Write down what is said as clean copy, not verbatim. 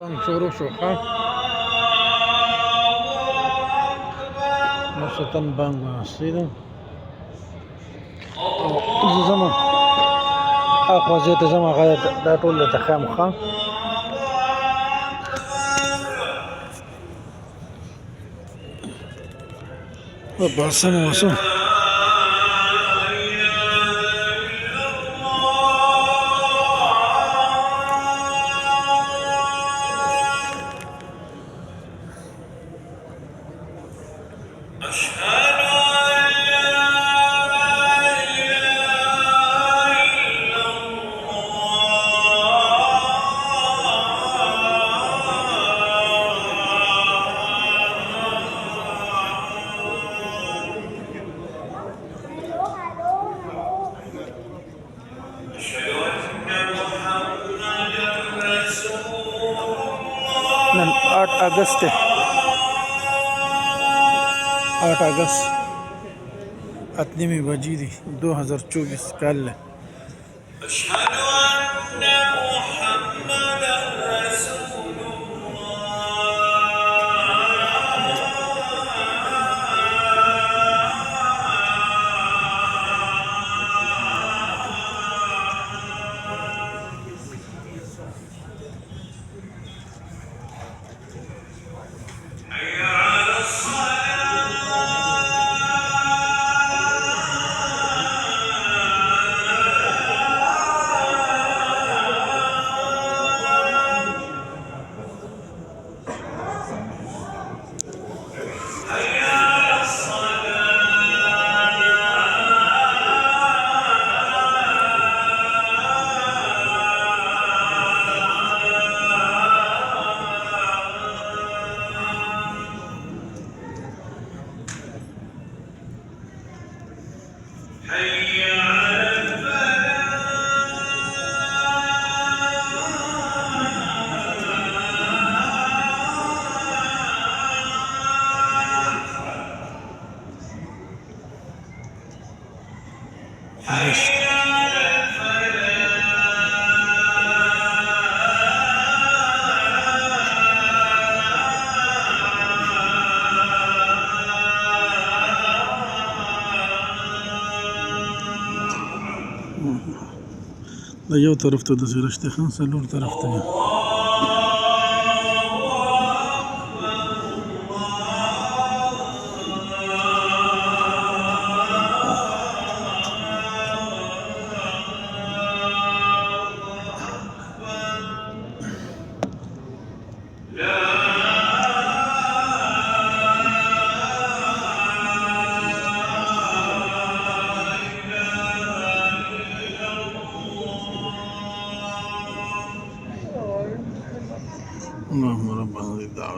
شروق شوخان نصتن بانغ سيدن زمان اقوى زيت زمان غاية لا تقول تخام خان وبعصم وصم नन 8 अगस्त है 8 अगस्त अतनीमी बजी थी 2024 कल دا یو طرف ته د زیرشته خان سلور طرف ته اللهم رب هذه الدعوة